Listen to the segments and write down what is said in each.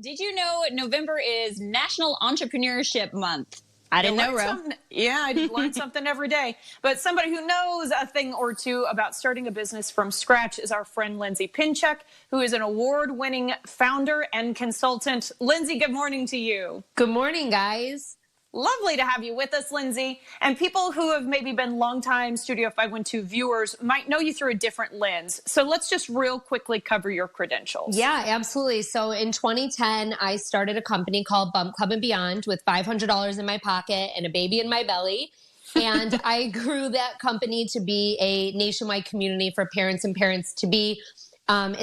did you know November is National Entrepreneurship Month? I didn't know, Ro. Yeah, I learn something every day. But somebody who knows a thing or two about starting a business from scratch is our friend Lindsay Pinchuk, who is an award-winning founder and consultant. Lindsay, good morning to you. Good morning, guys. Lovely to have you with us, Lindsay. And people who have maybe been longtime Studio 512 viewers might know you through a different lens. So let's just real quickly cover your credentials. Yeah, absolutely. So in 2010, I started a company called Bump Club and Beyond with $500 in my pocket and a baby in my belly. And I grew that company to be a nationwide community for parents and parents-to-be. At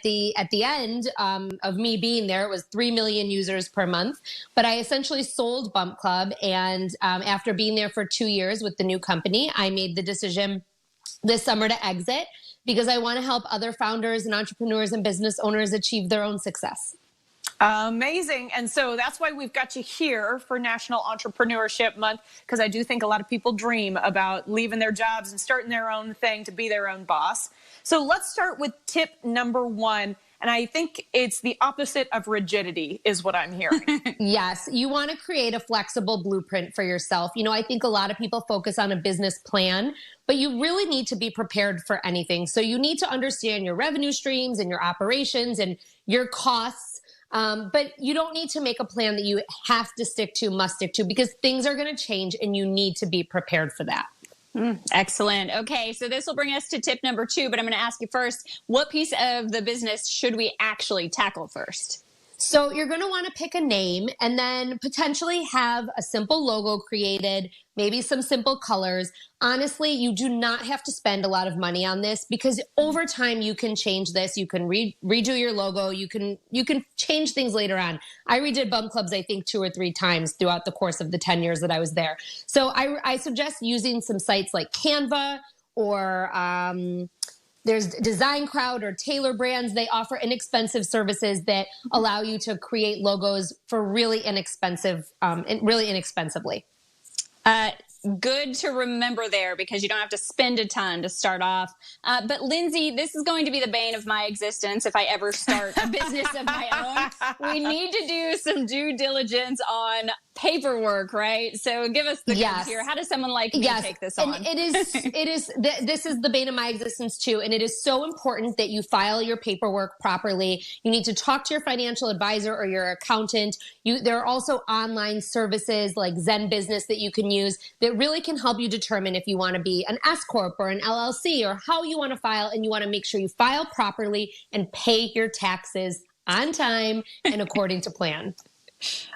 the end of me being there, it was 3 million users per month. But I essentially sold Bump Club. And after being there for 2 years with the new company, I made the decision this summer to exit because I want to help other founders and entrepreneurs and business owners achieve their own success. Amazing. And so that's why we've got you here for National Entrepreneurship Month, because I do think a lot of people dream about leaving their jobs and starting their own thing to be their own boss. So let's start with tip number 1. And I think it's the opposite of rigidity is what I'm hearing. Yes. You want to create a flexible blueprint for yourself. You know, I think a lot of people focus on a business plan, but you really need to be prepared for anything. So you need to understand your revenue streams and your operations and your costs. But you don't need to make a plan that you have to stick to, must stick to, because things are going to change and you need to be prepared for that. Excellent. Okay, so this will bring us to tip number 2, but I'm going to ask you first, what piece of the business should we actually tackle first? So you're going to want to pick a name and then potentially have a simple logo created, maybe some simple colors. Honestly, you do not have to spend a lot of money on this because over time you can change this. You can redo your logo. You can change things later on. I redid Bump Clubs, I think 2 or 3 times throughout the course of the 10 years that I was there. So I suggest using some sites like Canva or there's Design Crowd or Tailor Brands. They offer inexpensive services that allow you to create logos for really inexpensively. Good to remember there because you don't have to spend a ton to start off. But Lindsay, this is going to be the bane of my existence if I ever start a business of my own. We need to do some due diligence on paperwork, right? So give us the goods here. How does someone like me take this on? And this is the bane of my existence too. And it is so important that you file your paperwork properly. You need to talk to your financial advisor or your accountant. There are also online services like Zen Business that you can use that really can help you determine if you want to be an S Corp or an LLC or how you want to file. And you want to make sure you file properly and pay your taxes on time and according to plan.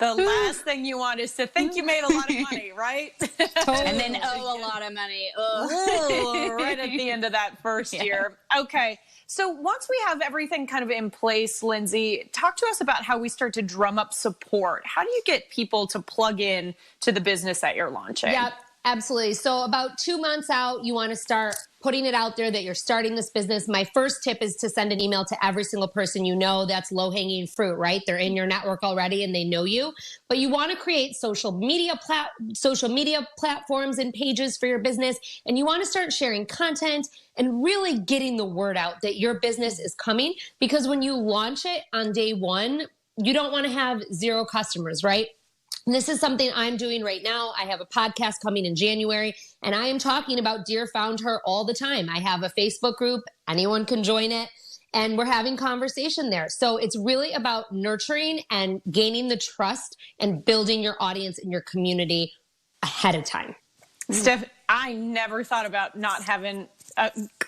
The last thing you want is to think you made a lot of money, right? Totally. And then owe a lot of money. Right at the end of that first year. Okay. So once we have everything kind of in place, Lindsay, talk to us about how we start to drum up support. How do you get people to plug in to the business that you're launching? Yeah, absolutely. So about 2 months out, you want to start putting it out there that you're starting this business. My first tip is to send an email to every single person you know. That's low-hanging fruit, right? They're in your network already and they know you. But you want to create social media platforms and pages for your business. And you want to start sharing content and really getting the word out that your business is coming. Because when you launch it on day 1, you don't want to have 0 customers, right? And this is something I'm doing right now. I have a podcast coming in January, and I am talking about Dear Found Her all the time. I have a Facebook group. Anyone can join it, and we're having conversation there. So it's really about nurturing and gaining the trust and building your audience and your community ahead of time. Steph, I never thought about not having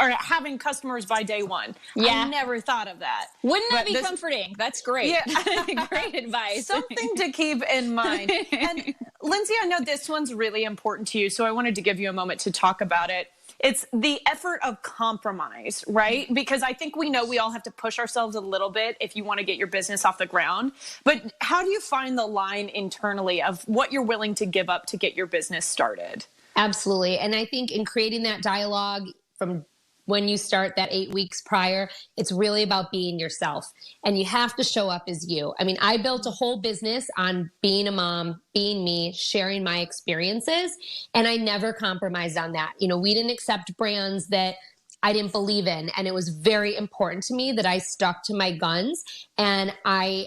or having customers by day 1. Yeah. I never thought of that. Wouldn't that be comforting? That's great. Yeah. Great advice. Something to keep in mind. And Lindsay, I know this one's really important to you, so I wanted to give you a moment to talk about it. It's the effort of compromise, right? Because I think we know we all have to push ourselves a little bit if you want to get your business off the ground. But how do you find the line internally of what you're willing to give up to get your business started? Absolutely. And I think in creating that dialogue from when you start that 8 weeks prior, it's really about being yourself. And you have to show up as you. I mean, I built a whole business on being a mom, being me, sharing my experiences, and I never compromised on that. You know, we didn't accept brands that I didn't believe in. And it was very important to me that I stuck to my guns and I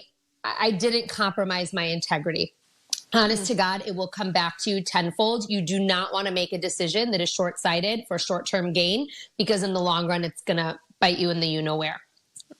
I didn't compromise my integrity. Honest to God, it will come back to you tenfold. You do not want to make a decision that is short-sighted for short-term gain, because in the long run, it's going to bite you in the you-know-where.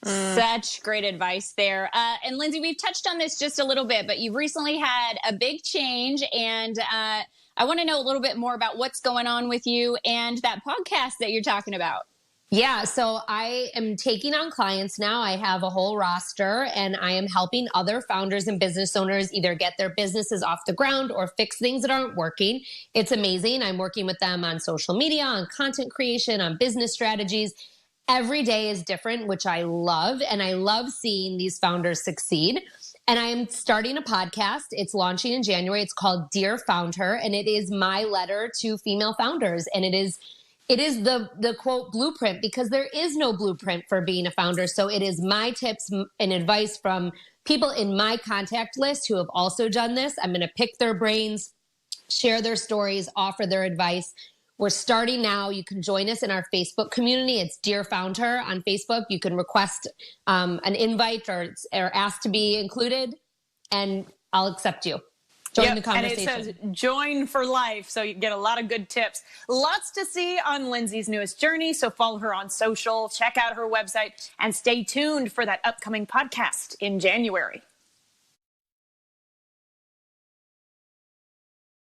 Such great advice there. And Lindsay, we've touched on this just a little bit, but you've recently had a big change, and I want to know a little bit more about what's going on with you and that podcast that you're talking about. Yeah, so I am taking on clients now. I have a whole roster, and I am helping other founders and business owners either get their businesses off the ground or fix things that aren't working. It's amazing. I'm working with them on social media, on content creation, on business strategies. Every day is different, which I love, and I love seeing these founders succeed. And I am starting a podcast. It's launching in January. It's called Dear Founder, and it is my letter to female founders, and it is the quote blueprint, because there is no blueprint for being a founder. So it is my tips and advice from people in my contact list who have also done this. I'm going to pick their brains, share their stories, offer their advice. We're starting now. You can join us in our Facebook community. It's Dear Founder on Facebook. You can request an invite or ask to be included, and I'll accept you. Join the conversation. And it says join for life. So you get a lot of good tips. Lots to see on Lindsay's newest journey. So follow her on social, check out her website, and stay tuned for that upcoming podcast in January.